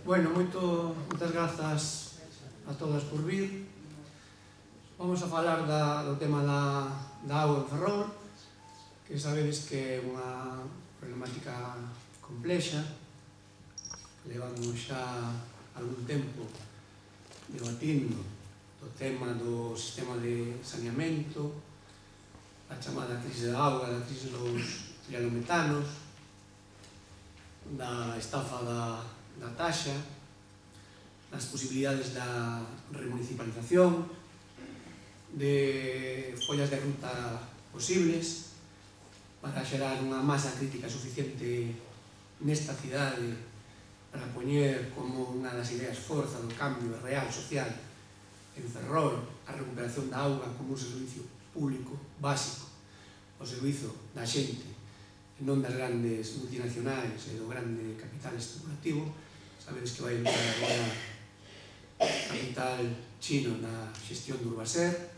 Bueno, moitas grazas a todas por vir. Vamos a falar do tema da auga en Ferrol, que sabedes que é unha problemática complexa. Levamos xa algún tempo debatindo do tema do sistema de saneamento, a chamada crise da auga, da crise dos trialometanos, da estafa da taxa, das posibilidades da remunicipalización, de follas de ruta posibles para xerar unha masa crítica suficiente nesta cidade para poñer como unha das ideas forza do cambio real social en Ferrol a recuperación da auga como un servicio público básico, o servizo da xente e non das grandes multinacionais e do grande capital especulativo. Sabedes que vai entrar agora capital chino na xestión do Urbaser,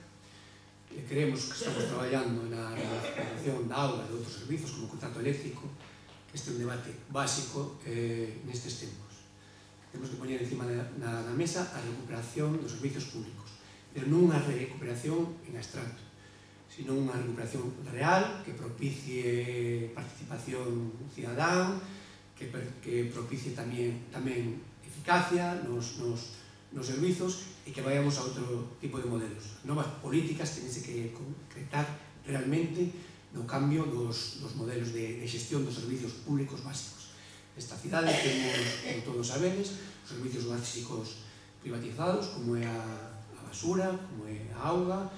e creemos que estamos traballando na recuperación da auga e de outros servizos como o contrato eléctrico, que este é un debate básico nestes tempos. Temos que poñer encima na mesa a recuperación dos servizos públicos, pero non unha recuperación en abstracto, sino unha recuperación real que propicie participación cidadán, que propicie tamén eficacia nos servizos e que vayamos a outro tipo de modelos. Novas políticas tenense que concretar realmente no cambio dos modelos de xestión dos servizos públicos básicos. Nesta cidade temos, como todos sabedes, os servizos básicos privatizados, como é a basura, como é a auga,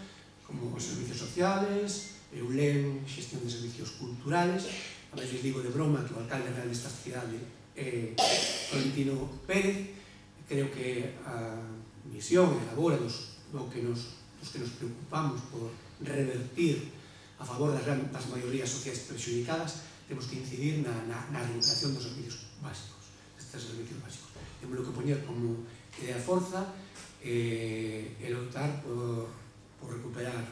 como os servicios sociales, EULEM, xestión de servicios culturales. A veces digo de broma que o alcalde real desta cidade é Florentino Pérez. Creo que a misión e a labora dos que nos preocupamos por revertir a favor das maiorías sociais perxudicadas, temos que incidir na recuperación dos servicios básicos, destes servicios básicos. Temos que poñer como idea forza e lotar por recuperar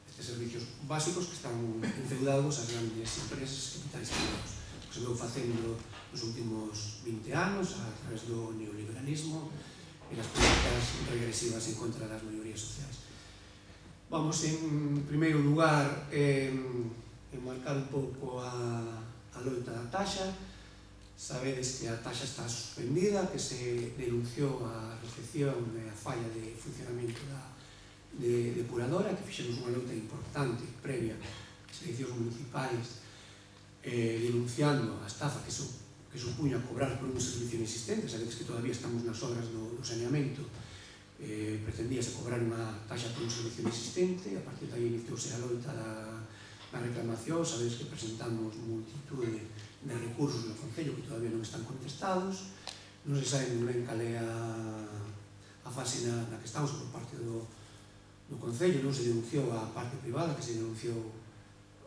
estes servicios básicos que están enceudados ás grandes empresas capitais privados. Se veu facendo nos últimos 20 anos a través do neoliberalismo e das políticas regresivas en contra das maiorías sociais. Vamos, en primeiro lugar, enmarcar un pouco a loita da taxa. Sabedes que a taxa está suspendida, que se denunciou a recepción e a falla de funcionamento da depuradora, que fixemos unha loita importante previa ás eleccións municipais, denunciando a estafa que supuña cobrar por un servicio inexistente. Sabedes que todavía estamos nas obras do saneamento, pretendíase cobrar unha taxa por un servicio inexistente, e a partir de aí iniciouse a loita da reclamación. Sabedes que presentamos multitude de recursos no Concello que todavía non están contestados, non se sabe moi ben cal é a fase na que estamos por parte do Concello. Non se denunciou a parte privada, que se denunciou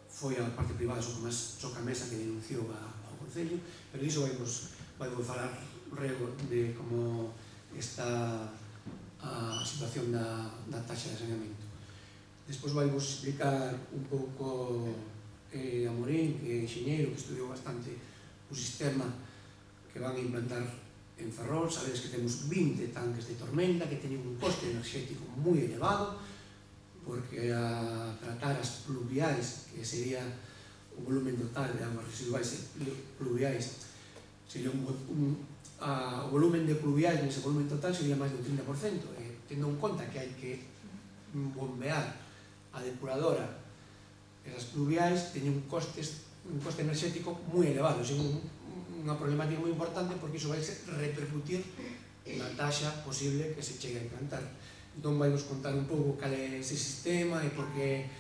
foi a parte privada Soca Mesa que denunciou ao Concello, pero diso vai falar rego de como está a situación da taxa de saneamento. Despois vai vos explicar un pouco Amorín, que é enxeñeiro, que estudiou bastante o sistema que van a implantar en Ferrol. Sabedes que temos 20 tanques de tormenta que teñen un coste enerxético moi elevado, porque a tratar as pluviais, que sería o volumen total de aguas residuais pluviais, sería o volumen de pluviais nese volumen total sería máis do 30%, tendo en conta que hai que bombear a depuradora, esas pluviais teñen un coste enerxético moi elevado. É unha problemática moi importante porque iso vai repercutir na taxa posible que se chegue a implantar. Entón vai nos contar un pouco cal é ese sistema e por que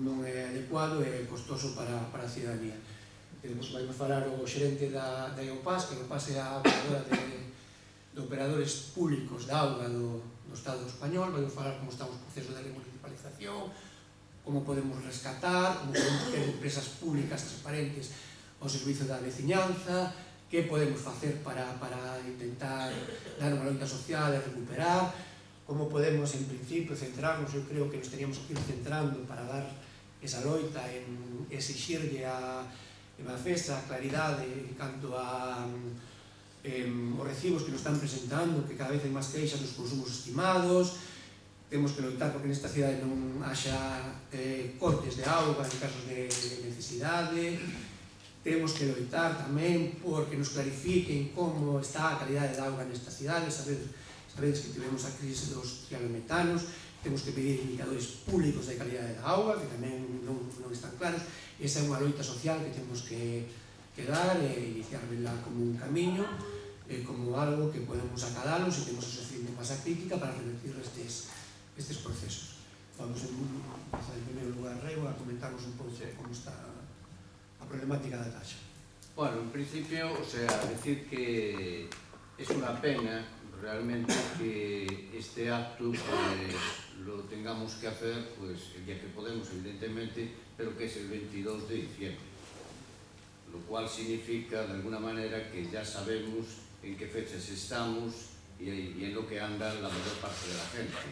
non é adecuado e costoso para a cidadanía. Vai nos falar o xerente da EOPAS, que a EOPAS é a operadora de operadores públicos da auga do Estado español. Vai nos falar como estamos no proceso de remunicipalización, como podemos rescatar, como podemos ter empresas públicas transparentes ao servizo da veciñanza, que podemos facer para intentar dar unha loita social e recuperar, como podemos, en principio, centrarnos. Eu creo que nos teníamos que ir centrando para dar esa loita en exixirlle a Mafesa, a claridade en canto a os recibos que nos están presentando, que cada vez hai máis queixas dos consumos estimados. Temos que loitar porque nesta cidade non haxa cortes de auga en casos de necesidade. Temos que loitar tamén porque nos clarifiquen como está a calidade da auga nesta cidade. Sabedes que tivemos a crise dos cianobetanos. Temos que pedir indicadores públicos de calidade da auga, que tamén non están claros. Esa é unha loita social que temos que dar e iniciarla como un camiño, como algo que podemos acadalos e temos a sociedade de masa crítica para revertir estes procesos. Vamos a empezar en primeiro lugar, Rego, a comentarnos un pouco como está a problemática da taxa. Bueno, en principio, o sea, decir que es una pena realmente que este acto lo tengamos que hacer pues el día que podemos, evidentemente, pero que es el 22 de diciembre. Lo cual significa, de alguna manera, que ya sabemos en qué fechas estamos y en lo que anda la mayor parte de la gente.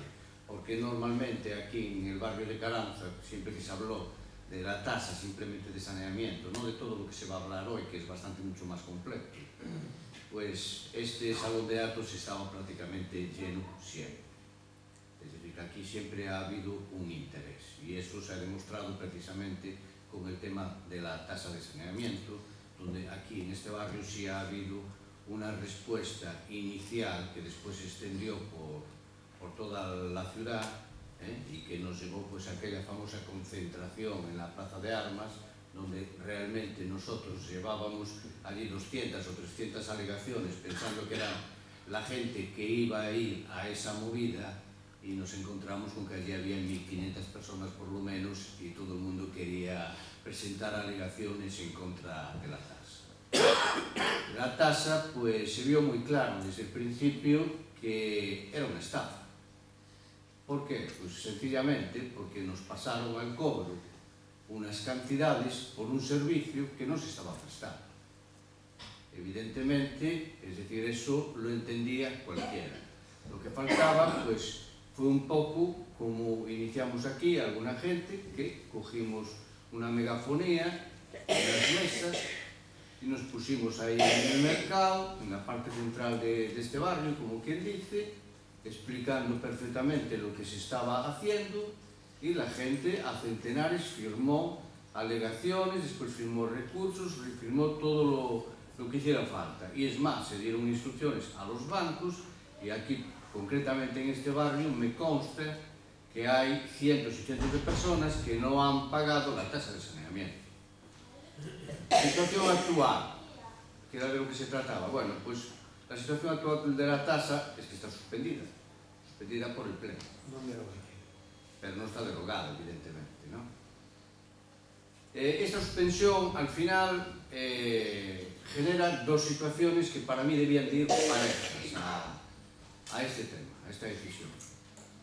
Porque normalmente aquí en el barrio de Caranza, siempre que se habló de la tasa simplemente de saneamiento, no de todo lo que se va a hablar hoy, que es bastante mucho más completo, pues este salón de actos estaba prácticamente lleno siempre. Es decir, que aquí siempre ha habido un interés y eso se ha demostrado precisamente con el tema de la tasa de saneamiento, donde aquí en este barrio sí ha habido una respuesta inicial que después se extendió por toda la ciudad y que nos llevó pues a aquella famosa concentración en la Plaza de Armas, donde realmente nosotros llevábamos allí 200 o 300 alegaciones pensando que era la gente que iba a ir a esa movida y nos encontramos con que allí había 1.500 personas por lo menos y todo el mundo quería presentar alegaciones en contra de la tasa. La tasa pues se vio muy claro desde el principio que era una estafa. ¿Por qué? Pues sencillamente porque nos pasaron al cobro unas cantidades por un servicio que no se estaba prestando. Evidentemente, es decir, eso lo entendía cualquiera. Lo que faltaba, pues, fue un poco como iniciamos aquí, alguna gente que cogimos una megafonía, unas mesas, y nos pusimos ahí en el mercado, en la parte central de este barrio, como quien dice, explicando perfectamente lo que se estaba haciendo, y la gente a centenares firmó alegaciones, después firmó recursos, firmó todo lo que hiciera falta. Y es más, se dieron instrucciones a los bancos, y aquí, concretamente en este barrio, me consta que hay cientos y cientos de personas que no han pagado la tasa de saneamiento. Situación actual, que era de lo que se trataba. Bueno, pues la situación actual de la tasa es que está suspendida por el Pleno. Pero no está derogada, evidentemente, ¿no? Esta suspensión, al final, genera dos situaciones que para mí debían de ir parejas a este tema, a esta decisión.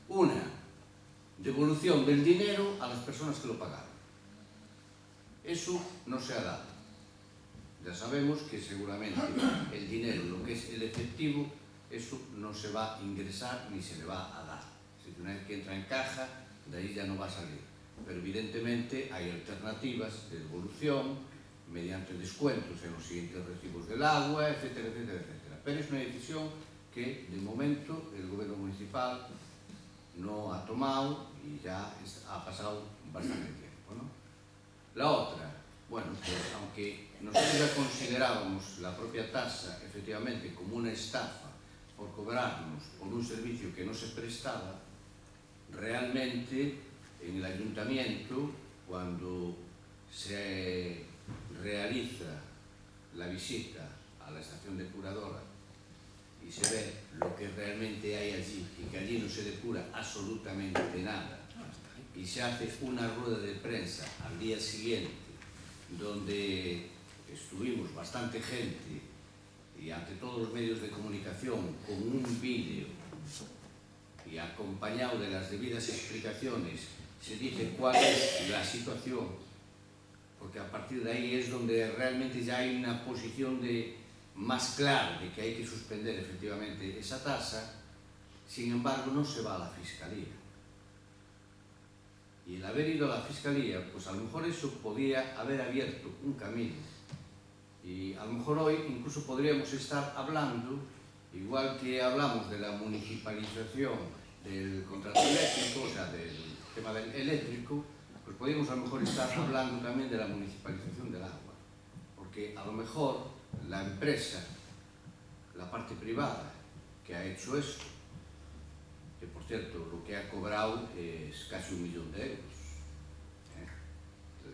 Una, devolución del dinero a las personas que lo pagaron. Eso no se ha dado. Ya sabemos que seguramente el dinero, lo que es el efectivo, eso no se va a ingresar ni se le va a dar. Si una vez que entra en caja, de ahí ya no va a salir. Pero evidentemente hay alternativas de devolución mediante descuentos en los siguientes recibos del agua, etcétera, etcétera, etcétera. Pero es una decisión que de momento el gobierno municipal no ha tomado y ya ha pasado bastante tiempo, ¿no? La otra, bueno, pues aunque nosotros ya considerábamos la propia tasa efectivamente como una estafa por cobrarnos por un servicio que no se prestaba, realmente en el ayuntamiento, cuando se realiza la visita a la estación depuradora y se ve lo que realmente hay allí y que allí no se depura absolutamente nada y se hace una rueda de prensa al día siguiente donde estuvimos bastante gente y ante todos los medios de comunicación con un vídeo y acompañado de las debidas explicaciones se dice cuál es la situación, porque a partir de ahí es donde realmente ya hay una posición más clara de que hay que suspender efectivamente esa tasa. Sin embargo, no se va a la Fiscalía. Y el haber ido a la Fiscalía, pues a lo mejor eso podía haber abierto un camino Y a lo mejor hoy incluso podríamos estar hablando, igual que hablamos de la municipalización del contrato eléctrico, o sea, del tema del eléctrico, pues podríamos a lo mejor estar hablando también de la municipalización del agua. Porque a lo mejor la empresa, la parte privada que ha hecho esto, que por cierto lo que ha cobrado es casi 1 millón de euros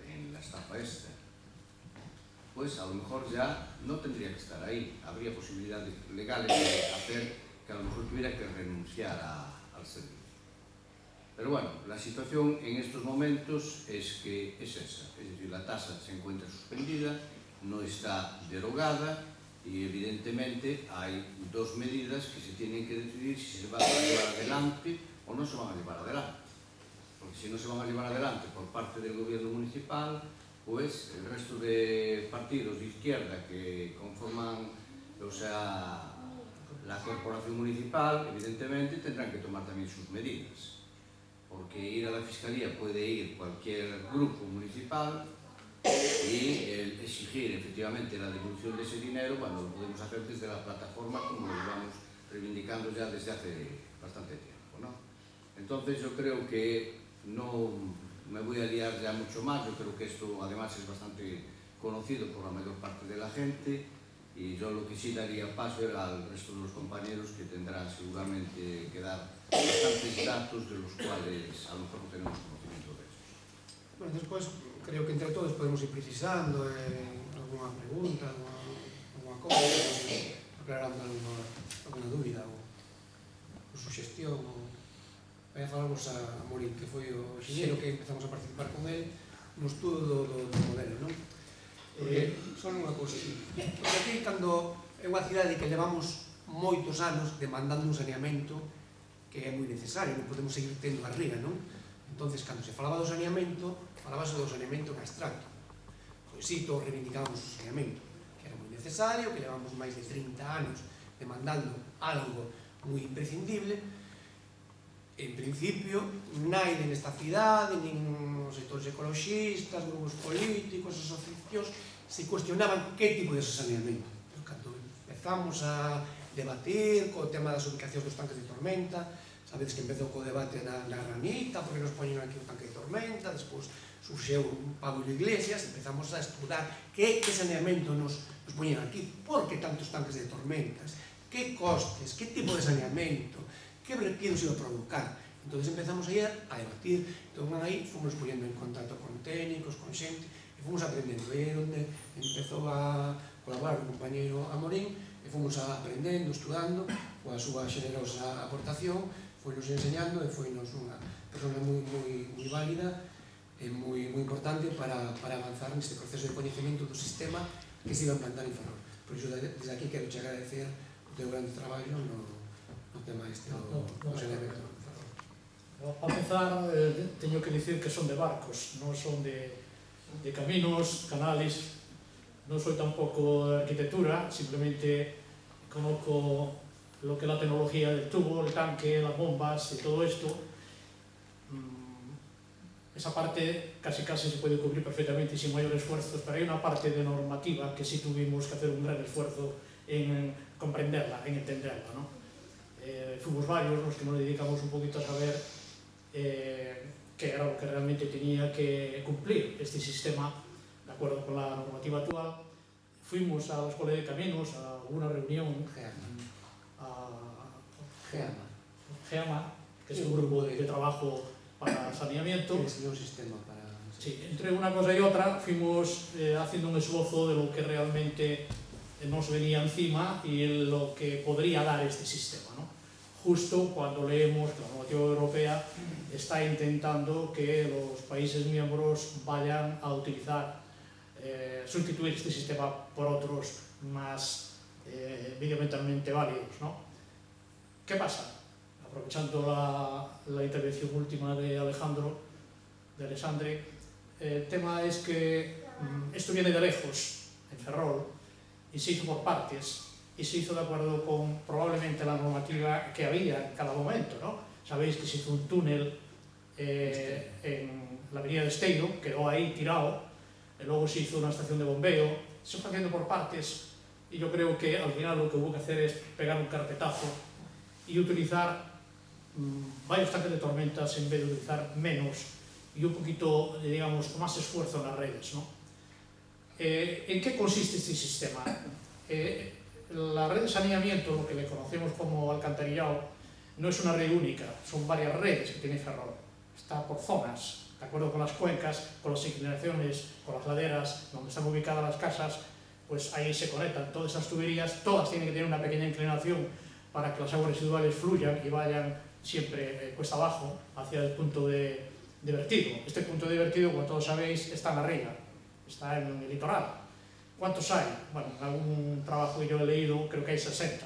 en la estafa esta, pues a lo mejor ya no tendría que estar ahí. Habría posibilidades legales de hacer que a lo mejor tuviera que renunciar al servicio. Pero bueno, la situación en estos momentos es que es esa, es decir, la tasa se encuentra suspendida, no está derogada y evidentemente hay dos medidas que se tienen que decidir si se van a llevar adelante o no se van a llevar adelante. Porque si no se van a llevar adelante por parte del gobierno municipal, pues el resto de partidos de izquierda que conforman, o sea, la corporación municipal, evidentemente tendrán que tomar también sus medidas. Porque ir a la Fiscalía puede ir cualquier grupo municipal y exigir efectivamente la devolución de ese dinero cuando lo podemos hacer desde la plataforma, como lo vamos reivindicando ya desde hace bastante tiempo, ¿no? Entonces yo creo que no me voy a liar ya mucho más. Yo creo que esto además es bastante conocido por la mayor parte de la gente y yo lo que sí daría paso era al resto de los compañeros que tendrán seguramente que dar bastantes datos de los cuales a lo mejor no tenemos conocimiento de eso. Bueno, despois creo que entre todos podemos ir precisando alguna pregunta, alguna cosa, aclarando alguna dúbida ou suxestión. Vai a falarvos a Morín, que foi o enxeñero que empezamos a participar con ele no estudo do modelo, non? Son unha cousa así. Porque aquí, cando é unha cidade que levamos moitos anos demandando un saneamento que é moi necesario, non podemos seguir tendo a ría, non? Entonces, cando se falaba do saneamento, falábase do saneamento en abstracto. Pois sí, todos reivindicábamos o saneamento, que era moi necesario, que levamos máis de 30 anos demandando algo moi imprescindible. En principio, naide nesta cidade, nin os sectores ecologistas, grupos políticos, asociacións, se cuestionaban que tipo de saneamento. Cando empezamos a debatir co tema das ubicacións dos tanques de tormenta, sabedes que empezou co debate na Ranita, porque nos poñen aquí un tanque de tormenta, despois surxeu Pablo Iglesias, empezamos a estudar que saneamento nos poñen aquí, por que tantos tanques de tormentas, que costes, que tipo de saneamento, que vertidos iba a provocar. Entón empezamos a ir a debatir, entón aí fomos poniendo en contacto con técnicos, con xente, e fomos aprendendo. E onde empezou a colaborar o compañeiro Amorín, e fomos aprendendo, estudando, coa súa xenerosa aportación, foi-nos enseñando e foi-nos unha persona moi válida e moi importante para avanzar neste proceso de coñecemento do sistema que se iba a implantar en Ferrol. Por iso, desde aquí, quero te agradecer o teu grande traballo no tema este do saneamento en Ferrol. Para empezar, teño que dicir que son de barcos, non son de caminos, canales. Non soy tampouco de arquitectura, simplemente conozco lo que é la tecnología del tubo, el tanque, las bombas y todo esto. Esa parte casi se puede cubrir perfectamente sin mayor esfuerzo, pero hay una parte de normativa que sí tuvimos que hacer un gran esfuerzo en comprenderla, en entenderla, ¿no? Fuimos varios los que nos dedicamos un poquito a saber qué era lo que realmente tenía que cumplir este sistema de acuerdo con la normativa actual. Fuimos a la Escuela de Caminos a una reunión GEAMA, que es un grupo de trabajo para saneamiento. Sí, entre una cosa y otra fuimos haciendo un esbozo de lo que realmente nos venía encima y lo que podría dar este sistema, ¿no? Justo cuando leemos que la normativa europea está intentando que los países miembros vayan a utilizar, sustituir este sistema por otros más medioambientalmente válidos, ¿no? ¿Qué pasa? Aprovechando la intervención última de Alexandre, el tema es que esto viene de lejos, en Ferrol, y se hizo por partes, y se hizo de acuerdo con probablemente la normativa que había en cada momento, ¿no? Sabéis que se hizo un túnel en la avenida de Esteiro, quedó ahí tirado, luego se hizo una estación de bombeo, se fue haciendo por partes y yo creo que al final lo que hubo que hacer es pegar un carpetazo y utilizar varios tanques de tormentas en vez de utilizar menos y un poquito, digamos, con más esfuerzo en las redes, ¿no? ¿En qué consiste este sistema? La red de saneamiento, lo que le conocemos como alcantarillado, no es una red única, son varias redes que tiene Ferrol. Está por zonas, de acuerdo con las cuencas, con las inclinaciones, con las laderas, donde están ubicadas las casas, pues ahí se conectan todas esas tuberías, todas tienen que tener una pequeña inclinación para que las aguas residuales fluyan y vayan siempre cuesta abajo hacia el punto de vertido. Este punto de vertido, como todos sabéis, está en la ría, está en el litoral. ¿Cuántos hay? Bueno, en algún trabajo que yo he leído creo que hay 60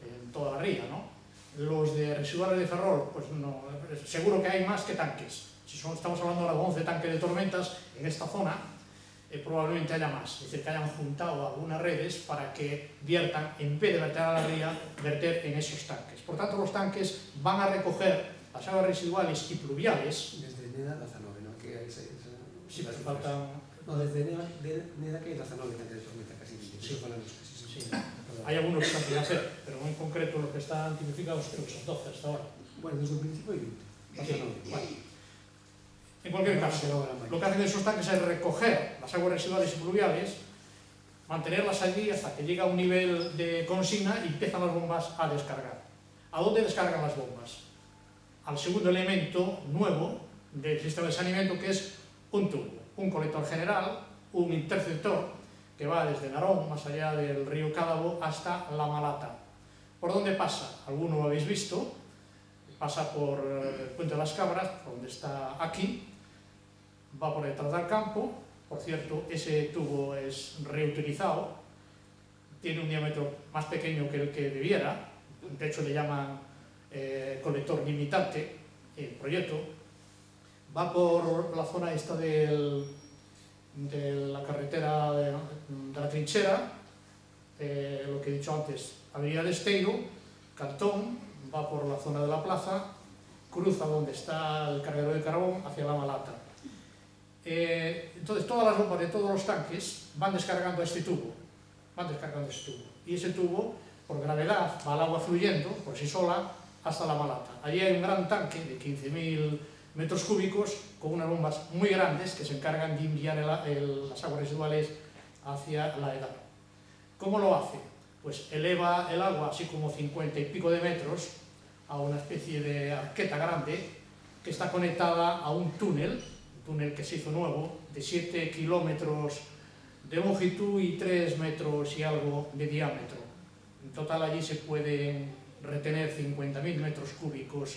en toda la ría, ¿no? Los de residuales de Ferrol, pues no, seguro que hay más que tanques. Si estamos hablando ahora de 11 tanques de tormentas en esta zona, probablemente haya más. Es decir, que hayan juntado algunas redes para que viertan, en vez de verter a la ría, verter en esos tanques. Por tanto, los tanques van a recoger las aguas residuales y pluviales. Desde Neda a Zanove, ¿no? Que hay sí, pero faltan... No, desde Neda que hay Zanove, tanques de tormenta, casi. Sí. Hay algunos que están sin hacer, pero en concreto los que están tipificados creo que son 12 hasta ahora. Bueno, desde el principio hay 20. Sí, bueno. En cualquier caso, lo que hacen esos tanques es recoger las aguas residuales y pluviales, mantenerlas allí hasta que llega a un nivel de consigna y empiezan las bombas a descargar. ¿A dónde descargan las bombas? Al segundo elemento nuevo del sistema de saneamiento, que es un tubo, un colector general, un interceptor que va desde Narón, más allá del río Cádabo, hasta La Malata. ¿Por dónde pasa? Alguno lo habéis visto, pasa por el Puente de las Cabras, donde está aquí, va por detrás del campo. Por cierto, ese tubo es reutilizado, tiene un diámetro más pequeño que el que debiera, de hecho le llaman colector limitante, el proyecto. Va por la zona esta de la carretera de la Trinchera, lo que he dicho antes, Avenida de Esteiro, Cantón, va por la zona de la plaza, cruza donde está el cargador de carbón hacia La Malata. Entonces todas las bombas de todos los tanques van descargando este tubo, y ese tubo, por gravedad, va al agua fluyendo por sí sola hasta La Malata. Allí hay un gran tanque de 15.000 metros cúbicos con unas bombas muy grandes que se encargan de enviar las aguas residuales hacia la edad. ¿Cómo lo hace? Pues eleva el agua así como 50 y pico de metros a una especie de arqueta grande que está conectada a un túnel que se hizo nuevo, de 7 kilómetros de longitud y 3 metros y algo de diámetro. En total allí se pueden retener 50.000 metros cúbicos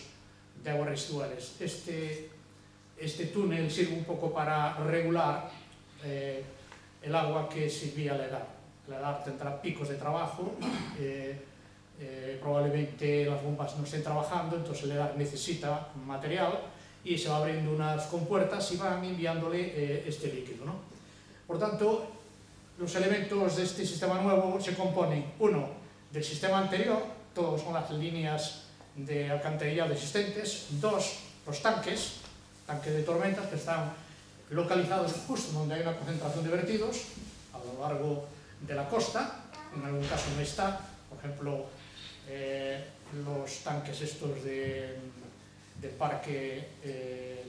de aguas residuales. Este túnel sirve un poco para regular el agua que sirvía a la edad. La edad tendrá picos de trabajo, probablemente las bombas no estén trabajando, entonces la edad necesita material y se va abriendo unas compuertas y van enviándole este líquido, ¿no? Por tanto, los elementos de este sistema nuevo se componen, uno, del sistema anterior, todos son las líneas de alcantarillado existentes, dos, los tanques de tormentas que están localizados justo donde hay una concentración de vertidos a lo largo de la costa, en algún caso no está, por ejemplo, los tanques estos del parque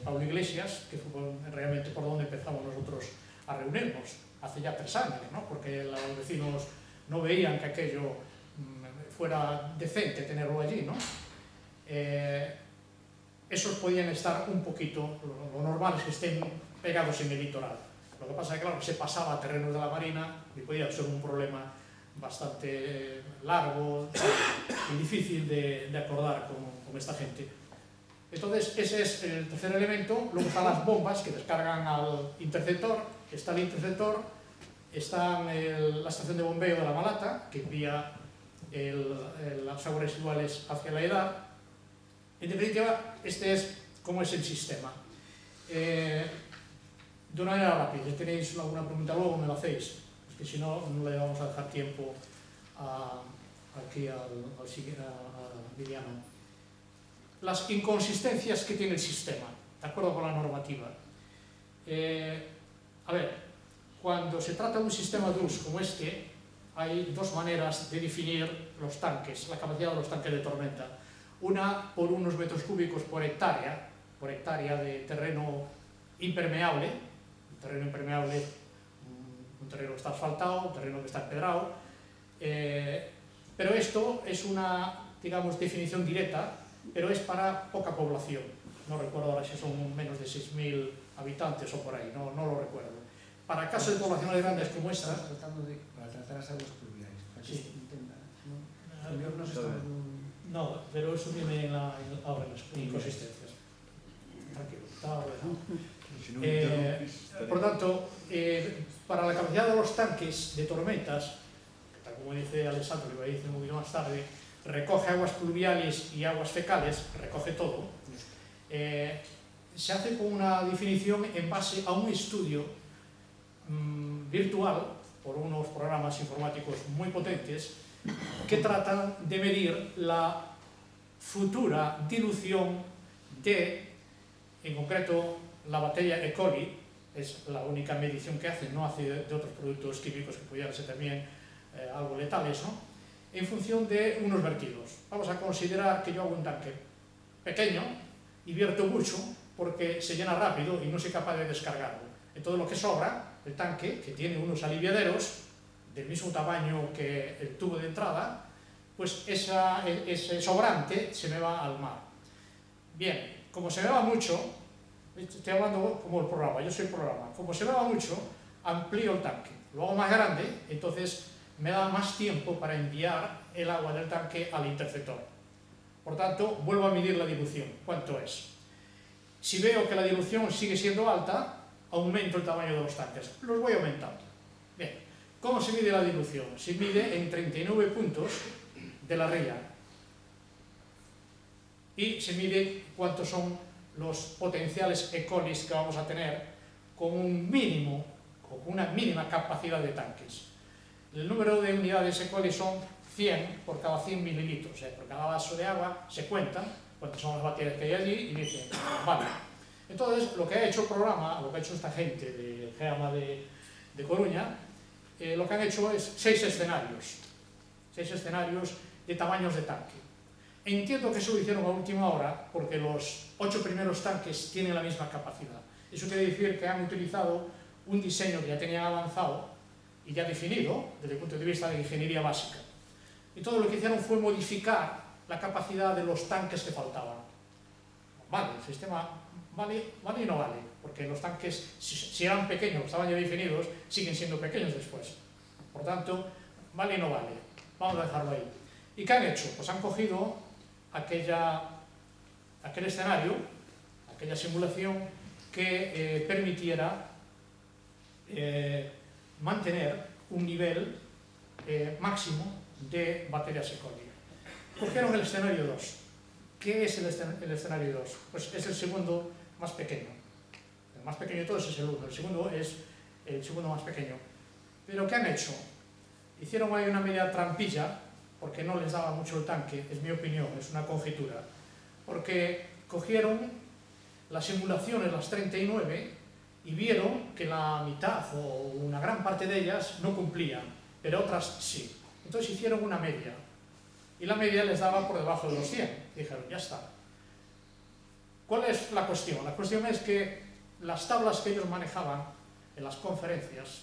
Pablo Iglesias, que fue realmente por donde empezamos nosotros a reunirnos, hace ya 3 años, ¿no? Porque los vecinos no veían que aquello fuera decente tenerlo allí, ¿no? Esos podían estar un poquito, lo normal es que estén pegados en el litoral. Lo que pasa es que, claro, se pasaba a terrenos de la Marina y podía ser un problema bastante largo y difícil de acordar con esta gente. Entonces, ese es el tercer elemento. Luego están las bombas que descargan al interceptor. Está el interceptor, está la estación de bombeo de La Malata, que envía las aguas residuales hacia la edad. En definitiva, este es cómo es el sistema. De una manera rápida, si tenéis alguna pregunta luego me la hacéis, es que si no, no le vamos a dejar tiempo aquí a Viviano. Las inconsistencias que tiene el sistema, de acuerdo con la normativa. A ver, cuando se trata de un sistema DUS como este, hay dos maneras de definir los tanques, la capacidad de los tanques de tormenta. Una por unos metros cúbicos por hectárea de terreno impermeable, un terreno que está asfaltado, un terreno que está empedrado, pero esto es una, digamos, definición directa, pero es para poca población. No recuerdo ahora si son menos de 6.000 habitantes o por ahí, no lo recuerdo. Para casos de poblaciones grandes como esta... Estás tratando de tratar las aguas pluviales. Sí. No, no, pero eso viene ahora en las inconsistencias. Tranquilo, está ordenado. Por tanto, para la capacidad de los tanques de tormentas, tal como dice Alessandro, que va a decir un poquito más tarde, recoge aguas pluviales y aguas fecales, recoge todo. Se hace con una definición en base a un estudio virtual por unos programas informáticos muy potentes que tratan de medir la futura dilución de, en concreto, la bacteria E. coli, es la única medición que hacen, no hace de otros productos químicos que pudieran ser también algo letales, ¿no? En función de unos vertidos. Vamos a considerar que yo hago un tanque pequeño y vierto mucho porque se llena rápido y no soy capaz de descargarlo. Entonces lo que sobra, el tanque, que tiene unos aliviaderos del mismo tamaño que el tubo de entrada, pues ese sobrante se me va al mar. Bien, como se me va mucho, estoy hablando como el programa, yo soy el programa, como se me va mucho, amplío el tanque, lo hago más grande, entonces me da más tiempo para enviar el agua del tanque al interceptor. Por tanto, vuelvo a medir la dilución, ¿cuánto es? Si veo que la dilución sigue siendo alta, aumento el tamaño de los tanques, los voy aumentando. Bien, ¿cómo se mide la dilución? Se mide en 39 puntos de la ría y se mide cuántos son los potenciales E. coli que vamos a tener con un mínimo, con una mínima capacidad de tanques. El número de unidades E. coli son 100 por cada 100 mililitros, por cada vaso de agua se cuentan cuántas son las bacterias que hay allí y dicen, vale. Entonces, lo que ha hecho el programa, lo que ha hecho esta gente del GEAMA de Coruña, lo que han hecho es 6 escenarios de tamaños de tanque. Entiendo que eso lo hicieron a última hora porque los 8 primeros tanques tienen la misma capacidad. Eso quiere decir que han utilizado un diseño que ya tenían avanzado y ya definido desde el punto de vista de ingeniería básica. Y todo lo que hicieron fue modificar la capacidad de los tanques que faltaban. Vale, el sistema vale y no vale, porque los tanques, si eran pequeños, estaban ya definidos, siguen siendo pequeños después. Por tanto, vale y no vale. Vamos a dejarlo ahí. ¿Y qué han hecho? Pues han cogido aquel escenario, aquella simulación que permitiera mantener un nivel máximo de bacterias E. coli. Cogieron el escenario 2. ¿Qué es el escenario 2? Pues es el segundo más pequeño. El más pequeño de todos es el 1, el segundo es el segundo más pequeño. Pero ¿qué han hecho? Hicieron ahí una media trampilla, porque no les daba mucho el tanque, es mi opinión, es una conjetura, porque cogieron las simulaciones, las 39, y vieron que la mitad o una gran parte de ellas no cumplían, pero otras sí. Entonces hicieron una media, y la media les daba por debajo de los 100. Dijeron, ya está. ¿Cuál es la cuestión? La cuestión es que las tablas que ellos manejaban en las conferencias,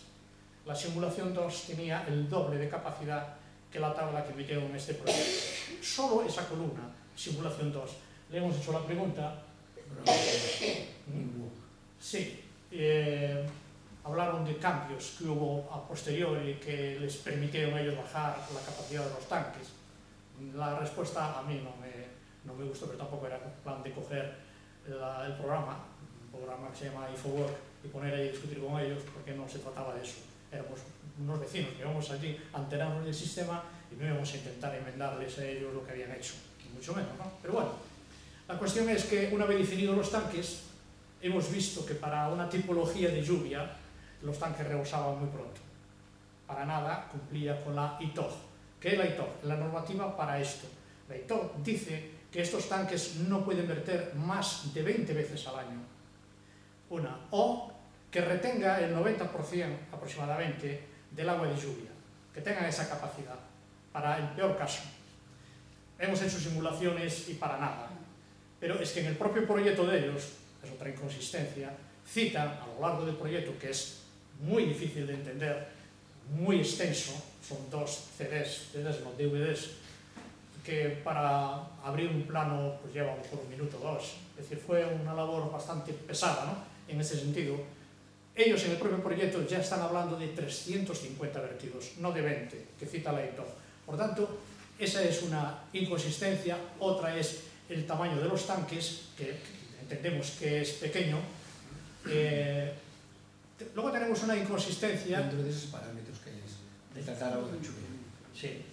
la simulación 2 tenía el doble de capacidad que la tabla que metieron en este proyecto. Solo esa columna, simulación 2. Le hemos hecho la pregunta. Sí. Hablaron de cambios que hubo a posteriori que les permitieron a ellos bajar la capacidad de los tanques. La respuesta a mí no me gustó, pero tampoco era plan de coger el programa, un programa que se llama Infowork, y poner ahí a discutir con ellos, porque no se trataba de eso. Éramos unos vecinos que íbamos allí a enterarnos del sistema y no íbamos a intentar enmendarles a ellos lo que habían hecho, ni mucho menos, ¿no? Pero bueno, la cuestión es que una vez definidos los tanques, hemos visto que para una tipología de lluvia los tanques rebosaban muy pronto. Para nada cumplía con la ITOG. ¿Qué es la ITOG? La normativa para esto. La ITOG dice que estos tanques no pueden verter más de 20 veces al año. O que retenga el 90% aproximadamente del agua de lluvia, que tengan esa capacidad, para el peor caso. Hemos hecho simulaciones y para nada, pero es que en el propio proyecto de ellos, es otra inconsistencia, citan a lo largo del proyecto, que es muy difícil de entender, muy extenso, son 2 CDs, no DVDs, que para abrir un plano pues lleva por 1 minuto o 2, es decir, fue una labor bastante pesada, ¿no? En ese sentido. Ellos en el propio proyecto ya están hablando de 350 vertidos, no de 20, que cita la EITO. Por tanto, esa es una inconsistencia. Otra es el tamaño de los tanques, que entendemos que es pequeño. Luego tenemos una inconsistencia... Dentro de esos parámetros que es de tratar agua de lluvia. Sí.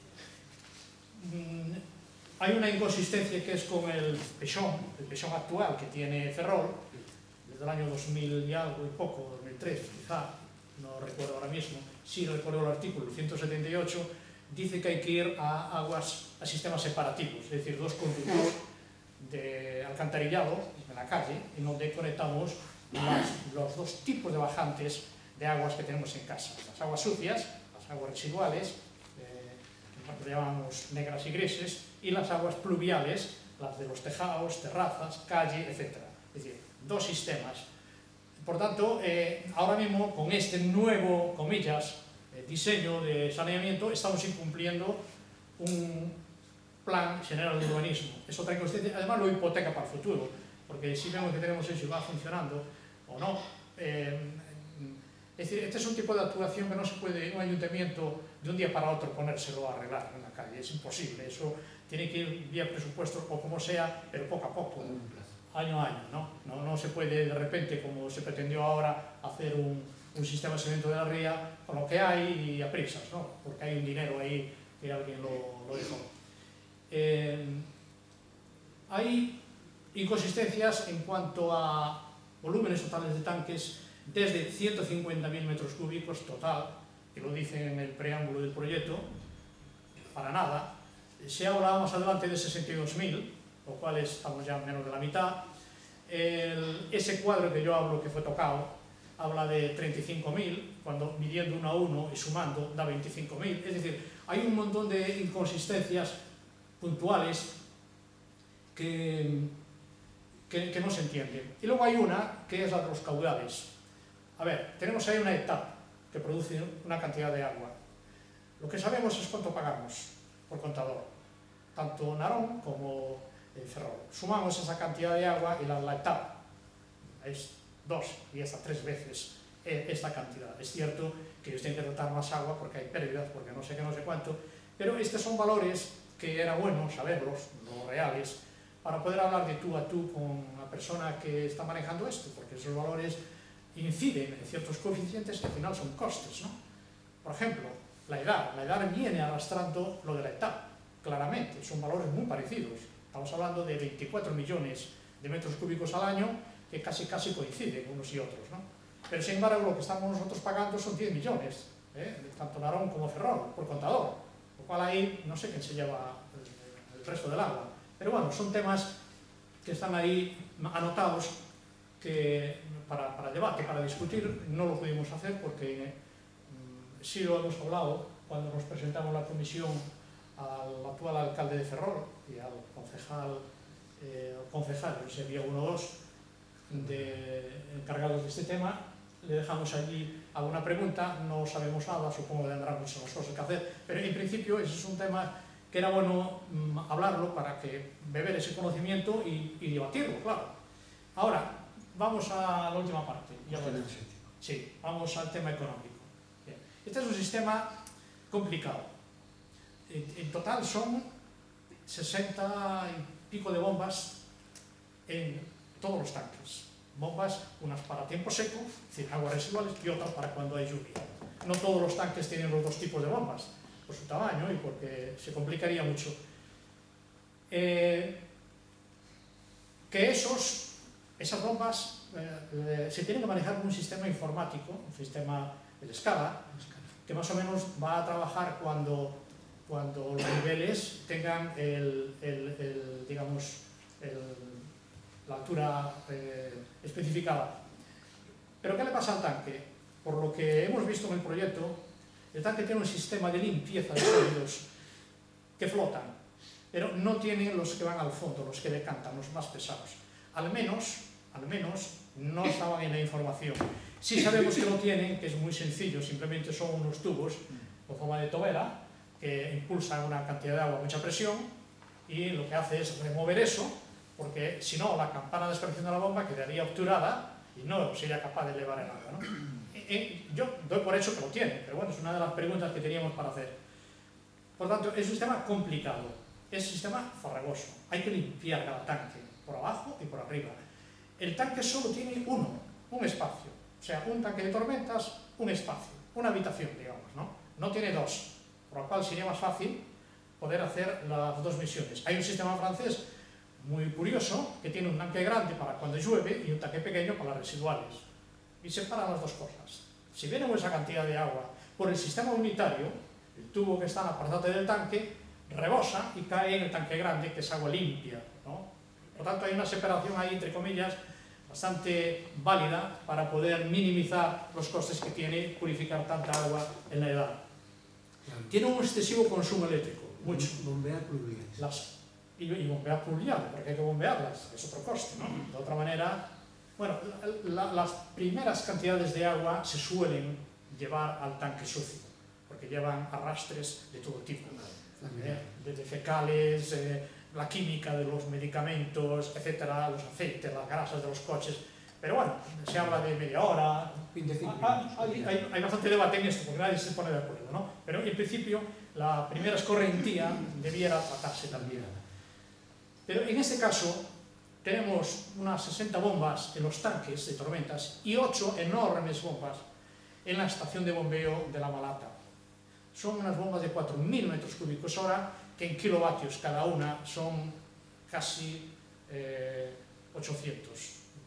Hay una inconsistencia que es con el Peugeot actual que tiene Ferrol, desde el año 2000 y algo y poco, 2003 quizá, no recuerdo ahora mismo, sí recuerdo el artículo 178, dice que hay que ir a sistemas separativos, es decir, 2 conductos de alcantarillado en la calle, en donde conectamos los 2 tipos de bajantes de aguas que tenemos en casa, las aguas sucias, las aguas residuales, que llamamos negras y grises, y las aguas pluviales, las de los tejados, terrazas, calle, etc. Es decir, 2 sistemas. Por tanto, ahora mismo, con este nuevo, comillas, diseño de saneamiento, estamos incumpliendo un plan general de urbanismo. Es otra inconsistencia, además lo hipoteca para el futuro, porque si vemos que tenemos eso y va funcionando o no. Es decir, este es un tipo de actuación que no se puede un ayuntamiento de un día para otro ponérselo a arreglar en la calle, es imposible, eso tiene que ir vía presupuesto o como sea, pero poco a poco, año a año, ¿no? No se puede de repente, como se pretendió ahora, hacer un sistema de saneamiento de la ría con lo que hay y a prisas, ¿no? Porque hay un dinero ahí que alguien lo dejó. Hay inconsistencias en cuanto a volúmenes totales de tanques desde 150.000 metros cúbicos total, que lo dicen en el preámbulo del proyecto, para nada. Se habla más adelante de 62.000, lo cual estamos ya menos de la mitad. Ese cuadro que yo hablo, que fue tocado, habla de 35.000, cuando midiendo 1 a 1 y sumando da 25.000. Es decir, hay un montón de inconsistencias puntuales que no se entienden. Y luego hay una, que es la de los caudales. A ver, tenemos ahí una etapa que produce una cantidad de agua. Lo que sabemos es cuánto pagamos por contador, tanto Narón como Ferrol. Sumamos esa cantidad de agua y la etapa es 2 y hasta 3 veces esta cantidad. Es cierto que ellos tienen que tratar más agua porque hay pérdidas, porque no sé qué, no sé cuánto, pero estos son valores que era bueno saberlos, no reales, para poder hablar de tú a tú con la persona que está manejando esto, porque esos valores inciden en ciertos coeficientes que al final son costes, ¿no? Por ejemplo, la edad viene arrastrando lo de la etapa, claramente, son valores muy parecidos. Estamos hablando de 24 millones de metros cúbicos al año que casi coinciden unos y otros, ¿no? Pero sin embargo lo que estamos nosotros pagando son 10 millones, tanto Narón como Ferrol, por contador, lo cual ahí no sé quién se lleva el resto del agua. Pero bueno, son temas que están ahí anotados que para debate, para discutir, no lo pudimos hacer porque sí lo hemos hablado cuando nos presentamos la comisión al actual alcalde de Ferrol y al concejal, no sé, había 1 o 2 encargados de este tema. Le dejamos allí alguna pregunta, no sabemos nada, supongo que tendrá muchas cosas que hacer, pero en principio ese es un tema que era bueno hablarlo para que beber ese conocimiento y debatirlo, claro. Ahora, vamos a la última parte. Sí, vamos al tema económico. Bien. Este es un sistema complicado. En total son 60 y pico de bombas en todos los tanques. Bombas, unas para tiempo seco, es decir, aguas residuales, y otras para cuando hay lluvia. No todos los tanques tienen los 2 tipos de bombas, por su tamaño y porque se complicaría mucho. Que esas bombas se tienen que manejar con un sistema informático, un sistema de escala, que más o menos va a trabajar cuando los niveles tengan la altura especificada. Pero ¿qué le pasa al tanque? Por lo que hemos visto en el proyecto, el tanque tiene un sistema de limpieza de sólidos que flotan, pero no tiene los que van al fondo, los que decantan, los más pesados. Al menos no estaban en la información. Sí sabemos que lo tienen, que es muy sencillo, simplemente son unos tubos con forma de tobera que impulsan una cantidad de agua a mucha presión y lo que hace es remover eso, porque si no la campana de extracción de la bomba quedaría obturada y no sería capaz de elevar el agua, ¿no? Yo doy por hecho que lo tiene, pero bueno, es una de las preguntas que teníamos para hacer. Por tanto, es un sistema complicado, es un sistema farragoso, hay que limpiar cada tanque, por abajo y por arriba. El tanque solo tiene un espacio, o sea, un tanque de tormentas, un espacio, una habitación, digamos, ¿no? No tiene dos, por lo cual sería más fácil poder hacer las dos misiones. Hay un sistema francés muy curioso que tiene un tanque grande para cuando llueve y un tanque pequeño para las residuales. Y separan las dos cosas. Si viene esa cantidad de agua por el sistema unitario, el tubo que está en la parte del tanque rebosa y cae en el tanque grande, que es agua limpia, ¿no? Por tanto, hay una separación ahí, entre comillas, bastante válida para poder minimizar los costes que tiene purificar tanta agua en la edad. Claro. Tiene un excesivo consumo eléctrico, mucho. Bombear pluviales. Y bombear pluviales, porque hay que bombearlas, es otro coste, ¿no? De otra manera, bueno, las primeras cantidades de agua se suelen llevar al tanque sucio, porque llevan arrastres de todo tipo, desde fecales, la química de los medicamentos, etcétera, los aceites, las grasas de los coches. Pero bueno, se habla de media hora. Hay bastante debate en esto, porque nadie se pone de acuerdo, ¿no? Pero en principio, la primera escorrentía debiera tratarse también. Pero en este caso, tenemos unas 60 bombas en los tanques de tormentas y 8 enormes bombas en la estación de bombeo de La Malata. Son unas bombas de 4.000 metros cúbicos hora, que en kilovatios cada una son casi 800,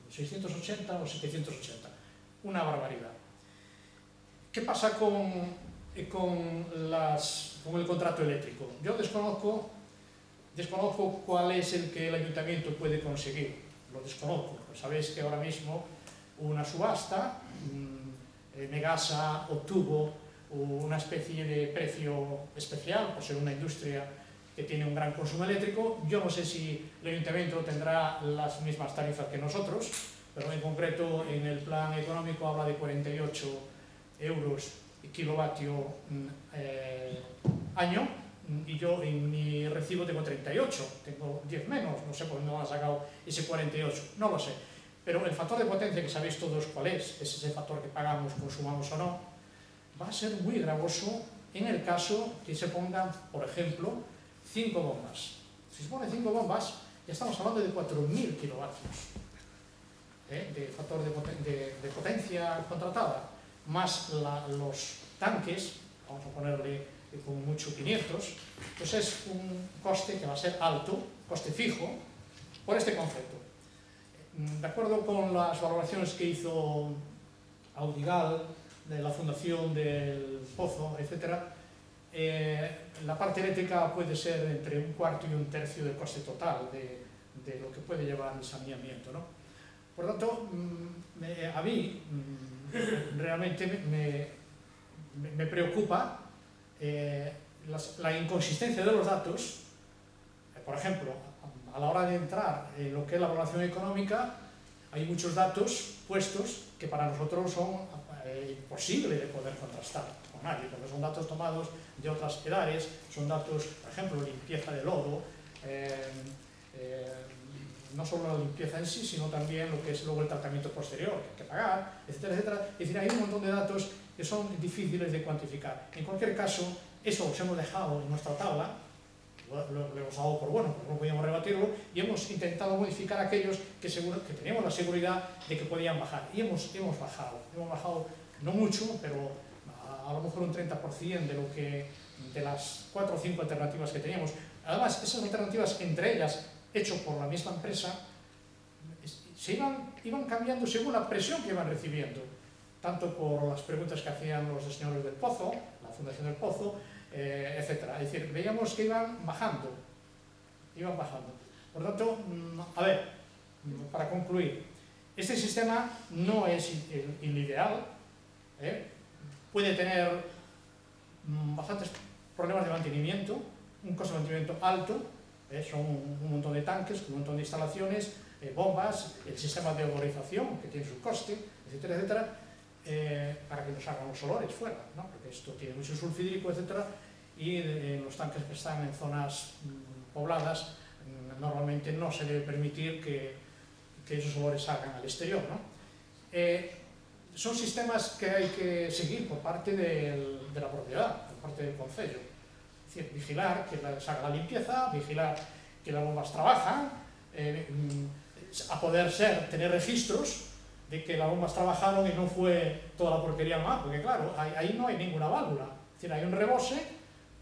680 o 780. Una barbaridad. ¿Qué pasa con el contrato eléctrico? Yo desconozco cuál es el que el ayuntamiento puede conseguir. Lo desconozco. Pues sabéis que ahora mismo una subasta, Megasa obtuvo una especie de precio especial por ser una industria que tiene un gran consumo eléctrico. Yo no sé si el ayuntamiento tendrá las mismas tarifas que nosotros, pero en concreto en el plan económico habla de 48 euros el kilovatio año, y yo en mi recibo tengo 38, tengo 10 menos, no sé por dónde han sacado ese 48, no lo sé. Pero el factor de potencia, que sabéis todos cuál es ese factor que pagamos, consumamos o no, va a ser muy gravoso en el caso que se pongan, por ejemplo, 5 bombas. Si se ponen 5 bombas, ya estamos hablando de 4.000 kilovatios de factor de potencia contratada, más los tanques, vamos a ponerle como mucho 500, pues es un coste que va a ser alto, coste fijo, por este concepto. De acuerdo con las valoraciones que hizo Audigal, de la fundación del Pozo, etc., la parte eléctrica puede ser entre un cuarto y un tercio del coste total de lo que puede llevar el saneamiento, ¿no? Por tanto, a mí realmente me preocupa la inconsistencia de los datos. Por ejemplo, a la hora de entrar en lo que es la evaluación económica, hay muchos datos puestos que para nosotros son imposibles de poder contrastar con nadie, porque son datos tomados de otras edades, son datos, por ejemplo, limpieza de lodo, no solo la limpieza en sí, sino también lo que es luego el tratamiento posterior, que hay que pagar, etcétera, etcétera. Es decir, hay un montón de datos que son difíciles de cuantificar. En cualquier caso, eso os hemos dejado en nuestra tabla, lo hemos dado por bueno, porque no podíamos rebatirlo, y hemos intentado modificar aquellos que teníamos la seguridad de que podían bajar. Y hemos bajado no mucho, pero a lo mejor un 30% de las 4 o 5 alternativas que teníamos. Además, esas alternativas, entre ellas, hecho por la misma empresa, se iban cambiando según la presión que iban recibiendo, tanto por las preguntas que hacían los señores del Pozo, la Fundación del Pozo, etc. Es decir, veíamos que iban bajando. Por tanto, a ver, para concluir, Este sistema no es el ideal, puede tener bastantes problemas de mantenimiento, un coste de mantenimiento alto, son un montón de tanques, un montón de instalaciones, bombas, el sistema de odorización que tiene su coste, etcétera, etcétera, para que nos hagan los olores fuera, ¿no? Porque esto tiene mucho sulfídrico, etcétera, y los tanques que están en zonas pobladas normalmente no se debe permitir que esos olores salgan al exterior, ¿no? Son sistemas que hay que seguir por parte de la propiedad, por parte del concello. Es decir, vigilar que se haga la limpieza, vigilar que las bombas trabajan, a poder ser, tener registros de que las bombas trabajaron y no fue toda la porquería más, porque claro, ahí no hay ninguna válvula. Es decir, hay un rebose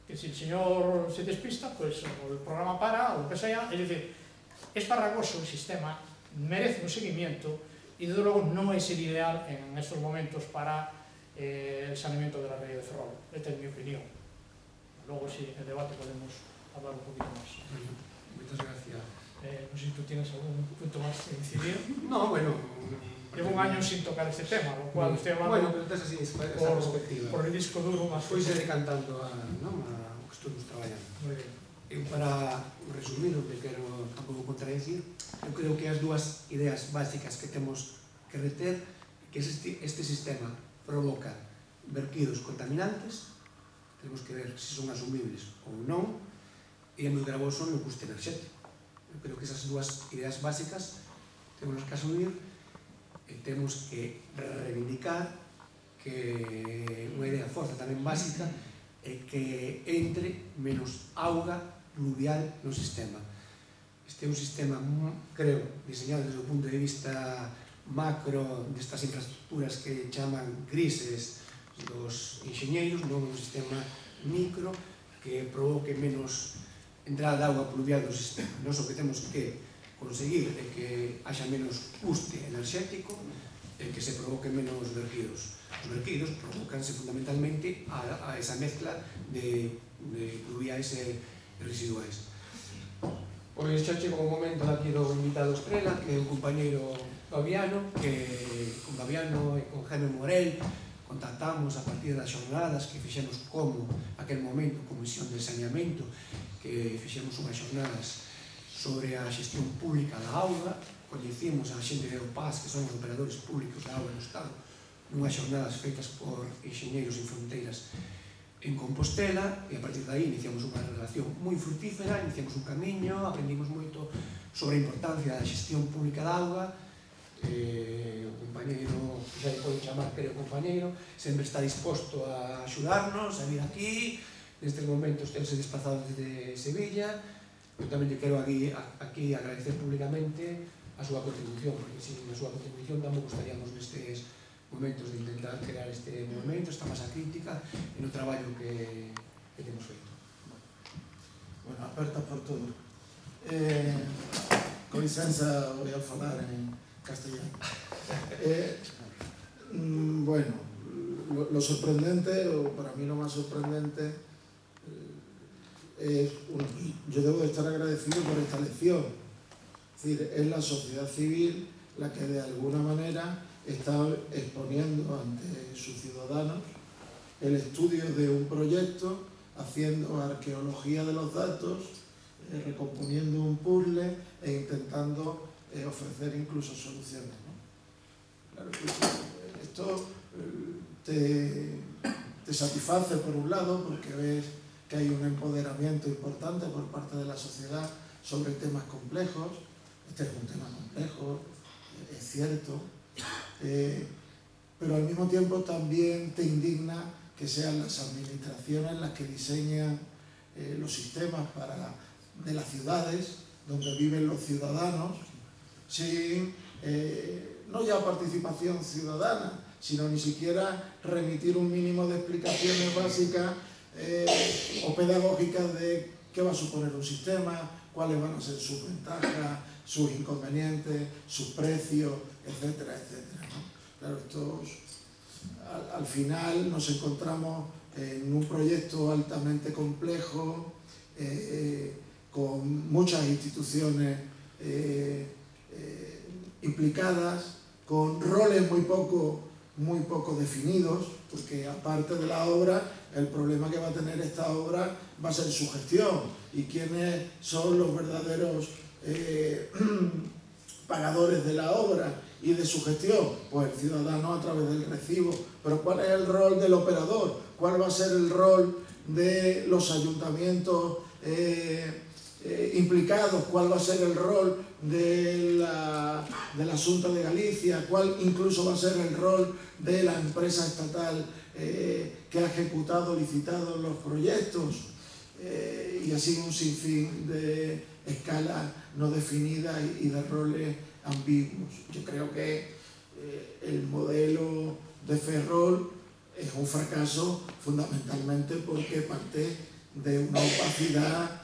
que si el señor se despista, pues o el programa para o lo que sea. Es decir, es farragoso el sistema, merece un seguimiento y desde luego no es el ideal en estos momentos para el saneamiento de la ría de Ferrol. Esta es mi opinión. Luego, si en el debate podemos hablar un poquito más. Muchas gracias. No sé si tú tienes algún punto más que incidir. No, bueno... Llevo un año sin tocar este tema, lo cual estoy hablando... Bueno, pero estás así, esa perspectiva. Por el disco duro máis... Foise decantando a o que estuvimos traballando. Moi ben. Eu, para resumir, o que quero tampouco contradecir, eu creo que as dúas ideas básicas que temos que reter, que este sistema provoca vertidos contaminantes, temos que ver se son asumibles ou non, e é moi gravoso no custe enerxético. Eu creo que esas dúas ideas básicas temos que asumir e temos que reivindicar que unha idea forza tamén básica é que entre menos auga pluvial no sistema. Este é un sistema, creo, diseñado desde o punto de vista macro destas infraestructuras que chaman grises dos enxeñeiros, non un sistema micro que provoque menos entrada de auga pluvial do sistema. Nós o que temos que conseguir é que haxa menos custe enerxético e que se provoque menos vertidos. Os vertidos provócanse fundamentalmente a esa mezcla de pluviais e residuais. Pois xa chegou o momento daqui do invitado estrela, que é o compañeiro Fabiano, que con Fabiano e con Jaime Morel contactamos a partir das xornadas que fixemos como aquel momento Comisión de Saneamento, que fixemos unhas xornadas sobre a xestión pública da auga, coñecimos a xente de OPAS, que son os operadores públicos da auga no Estado, nunhas xornadas feitas por Enxeñeiros Sen Fronteiras en Compostela, e a partir de aí iniciamos unha relación moi fructífera, iniciamos un camiño, aprendimos moito sobre a importancia da xestión pública da auga. O compañeiro, xa lle podo chamar que é o compañeiro, sempre está disposto a axudarnos, a vir aquí, nestes momentos tense desplazado desde Sevilla. Eu tamén lle quero aquí agradecer públicamente a súa contribución, porque sin a súa contribución tampouco estaríamos nestes momentos de intentar crear este movimento, esta masa crítica e no traballo que temos feito. Bueno, aperta por todo. Con licenza voy a falar en castellano. Bueno, lo sorprendente, o para mí lo más sorprendente, es, yo debo de estar agradecido por esta lección. Es decir, es la sociedad civil la que de alguna manera está exponiendo ante sus ciudadanos el estudio de un proyecto, haciendo arqueología de los datos, recomponiendo un puzzle e intentando ofrecer incluso soluciones, ¿no? Claro, esto te satisface por un lado porque ves que hay un empoderamiento importante por parte de la sociedad sobre temas complejos. Este es un tema complejo, es cierto, pero al mismo tiempo también te indigna que sean las administraciones las que diseñan los sistemas de las ciudades donde viven los ciudadanos sin no ya participación ciudadana, sino ni siquiera remitir un mínimo de explicaciones básicas o pedagógicas de qué va a suponer un sistema, cuáles van a ser sus ventajas, sus inconvenientes, sus precios, etcétera, etcétera, ¿no? Claro, al final nos encontramos en un proyecto altamente complejo, con muchas instituciones implicadas, con roles muy poco definidos, porque aparte de la obra, el problema que va a tener esta obra va a ser su gestión y quiénes son los verdaderos pagadores de la obra y de su gestión, pues el ciudadano a través del recibo. Pero ¿cuál es el rol del operador? ¿Cuál va a ser el rol de los ayuntamientos implicados? ¿Cuál va a ser el rol de la Xunta de Galicia? ¿Cuál incluso va a ser el rol de la empresa estatal que ha ejecutado, licitado los proyectos? Y así un sinfín de escalas no definidas y de roles ambiguos. Yo creo que el modelo de Ferrol es un fracaso fundamentalmente porque parte de una opacidad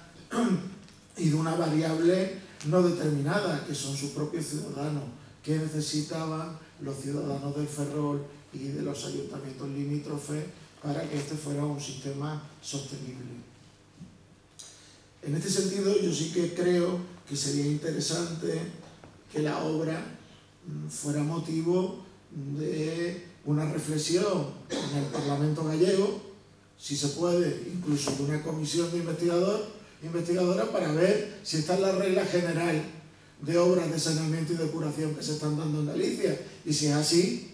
y de una variable no determinada, que son sus propios ciudadanos, que necesitaban los ciudadanos del Ferrol y de los ayuntamientos limítrofes para que este fuera un sistema sostenible. En este sentido, yo sí que creo que sería interesante que la obra fuera motivo de una reflexión en el Parlamento gallego, si se puede, incluso de una comisión de investigadora para ver si está en la regla general de obras de saneamiento y depuración que se están dando en Galicia, y si es así,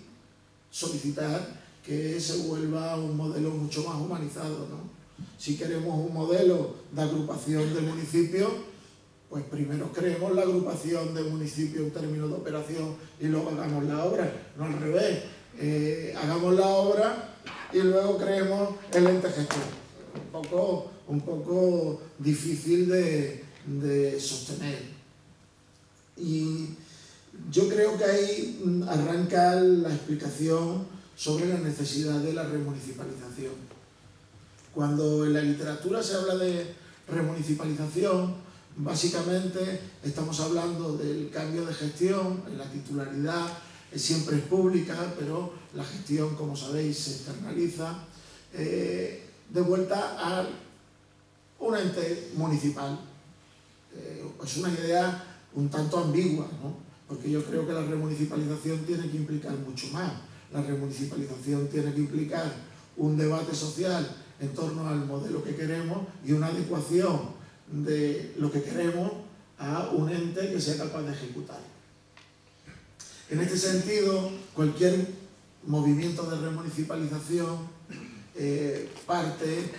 solicitar que se vuelva un modelo mucho más humanizado, ¿no? Si queremos un modelo de agrupación de municipios, pues primero creemos la agrupación de municipios en términos de operación y luego hagamos la obra, no al revés. Hagamos la obra y luego creemos el ente gestor. Un poco difícil de sostener. Y yo creo que ahí arranca la explicación sobre la necesidad de la remunicipalización. Cuando en la literatura se habla de remunicipalización, básicamente estamos hablando del cambio de gestión. En la titularidad siempre es pública, pero la gestión, como sabéis, se externaliza, de vuelta a un ente municipal. Es una idea un tanto ambigua, ¿no? Porque yo creo que la remunicipalización tiene que implicar mucho más. La remunicipalización tiene que implicar un debate social en torno al modelo que queremos y una adecuación de lo que queremos a un ente que sea capaz de ejecutar. En este sentido, cualquier movimiento de remunicipalización parte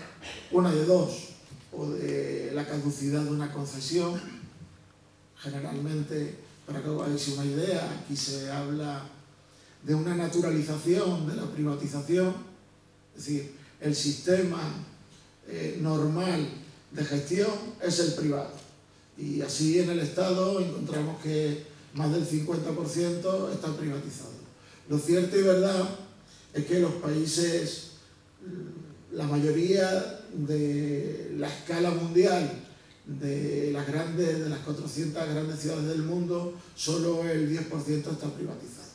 una de dos: o de la caducidad de una concesión. Generalmente, para que os hagáis una idea, aquí se habla de una naturalización de la privatización, es decir, el sistema normal de gestión es el privado. Y así en el Estado encontramos que más del 50% está privatizado. Lo cierto y verdad es que los países, la mayoría de la escala mundial de las 400 grandes ciudades del mundo, solo el 10% está privatizado.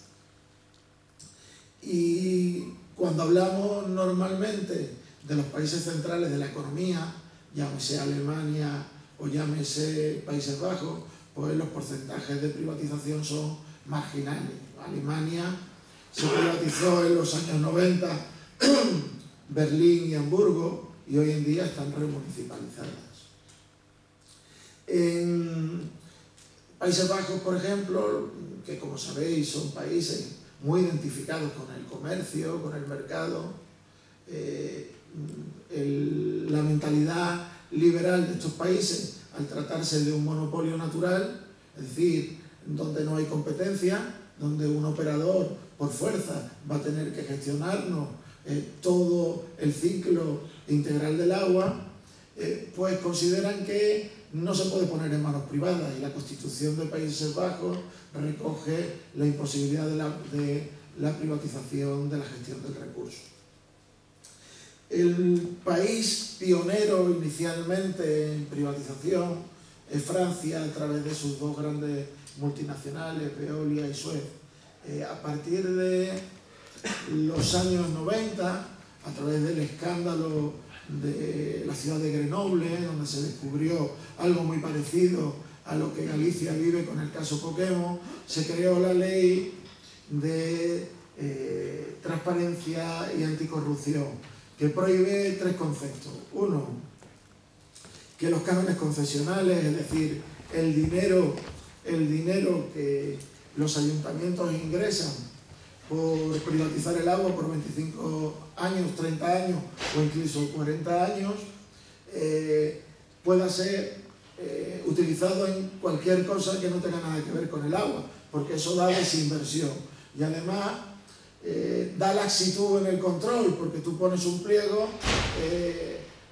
Y cuando hablamos normalmente de los países centrales de la economía, llámese Alemania o llámese Países Bajos, pues los porcentajes de privatización son marginales. Alemania se privatizó en los años 90 Berlín y Hamburgo, y hoy en día están remunicipalizadas. En Países Bajos, por ejemplo, que como sabéis son países muy identificados con el comercio, con el mercado, la mentalidad liberal de estos países, al tratarse de un monopolio natural, es decir, donde no hay competencia, donde un operador por fuerza va a tener que gestionarnos todo el ciclo integral del agua, pues consideran que no se puede poner en manos privadas, y la Constitución de Países Bajos recoge la imposibilidad de la privatización de la gestión del recurso. El país pionero inicialmente en privatización es Francia, a través de sus dos grandes multinacionales, Veolia y Suez. A partir de los años 90, a través del escándalo de la ciudad de Grenoble, donde se descubrió algo muy parecido a lo que Galicia vive con el caso Pokémon, se creó la ley de transparencia y anticorrupción, que prohíbe 3 conceptos. Uno, que los cánones concesionales, es decir, el dinero que los ayuntamientos ingresan por privatizar el agua por 25 años, 30 años o incluso 40 años, pueda ser utilizado en cualquier cosa que no tenga nada que ver con el agua, porque eso da desinversión. Y además da laxitud en el control, porque tú pones un pliego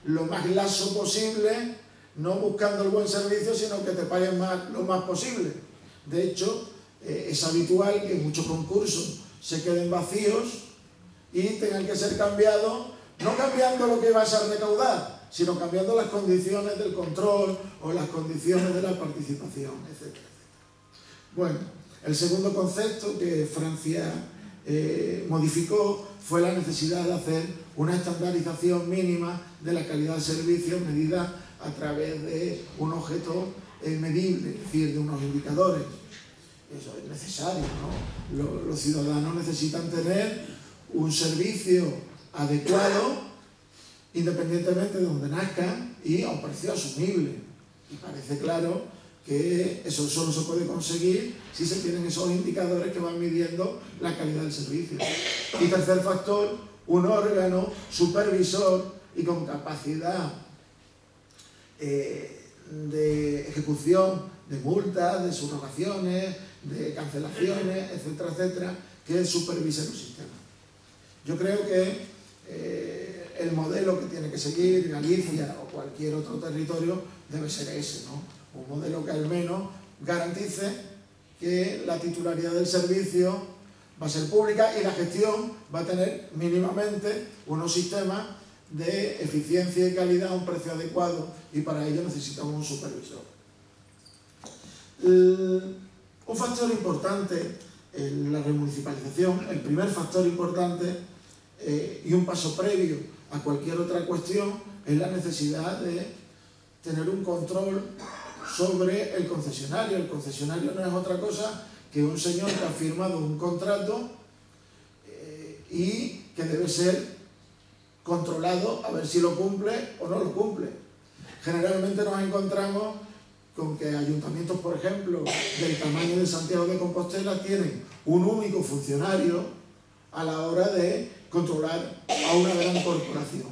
lo más laxo posible, no buscando el buen servicio, sino que te paguen lo más posible. De hecho, es habitual que muchos concursos se queden vacíos y tengan que ser cambiados, no cambiando lo que vas a recaudar, sino cambiando las condiciones del control o las condiciones de la participación, etc. Bueno, el segundo concepto que Francia modificó fue la necesidad de hacer una estandarización mínima de la calidad del servicio medida a través de un objeto medible, es decir, de unos indicadores. Eso es necesario, ¿no? Los ciudadanos necesitan tener un servicio adecuado independientemente de donde nazcan y a un precio asumible. Y parece claro que eso solo se puede conseguir si se tienen esos indicadores que van midiendo la calidad del servicio. Y tercer factor, un órgano supervisor y con capacidad de ejecución de multas, de subrogaciones, de cancelaciones, etcétera, etcétera, que supervise los sistemas. Yo creo que el modelo que tiene que seguir Galicia o cualquier otro territorio debe ser ese, ¿no? Un modelo que al menos garantice que la titularidad del servicio va a ser pública y la gestión va a tener mínimamente unos sistemas de eficiencia y calidad a un precio adecuado, y para ello necesitamos un supervisor. Un factor importante en la remunicipalización, el primer factor importante y un paso previo a cualquier otra cuestión, es la necesidad de tener un control sobre el concesionario. El concesionario no es otra cosa que un señor que ha firmado un contrato y que debe ser controlado a ver si lo cumple o no lo cumple. Generalmente nos encontramos con que ayuntamientos, por ejemplo, del tamaño de Santiago de Compostela, tienen un único funcionario a la hora de controlar a una gran corporación.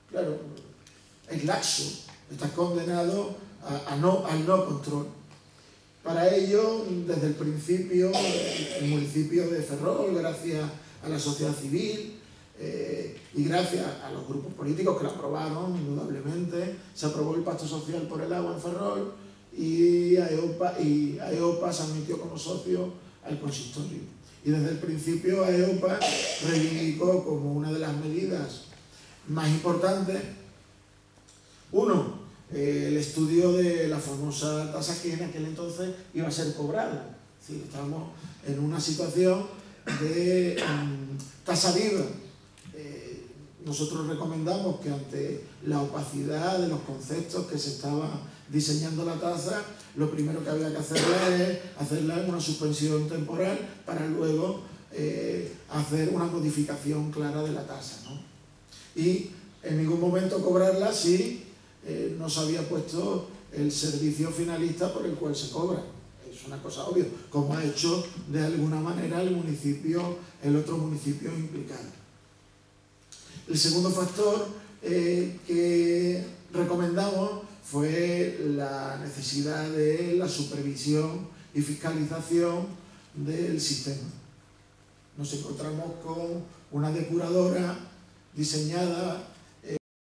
Claro, es laxo, está condenado al no control. Para ello, desde el principio, el municipio de Ferrol, gracias a la sociedad civil y gracias a los grupos políticos que lo aprobaron, indudablemente, se aprobó el Pacto Social por el Agua en Ferrol y AEOPA se admitió como socio al consistorio. Y desde el principio AEOPA reivindicó como una de las medidas más importantes, uno, el estudio de la famosa tasa que en aquel entonces iba a ser cobrada. Es decir, estábamos en una situación de tasa viva. Nosotros recomendamos que ante la opacidad de los conceptos que se estaba diseñando la tasa, lo primero que había que hacerla es una suspensión temporal para luego hacer una modificación clara de la tasa, ¿no? Y en ningún momento cobrarla si no se había puesto el servicio finalista por el cual se cobra. Es una cosa obvia, como ha hecho de alguna manera el otro municipio implicado. El segundo factor que recomendamos fue la necesidad de la supervisión y fiscalización del sistema. Nos encontramos con una depuradora diseñada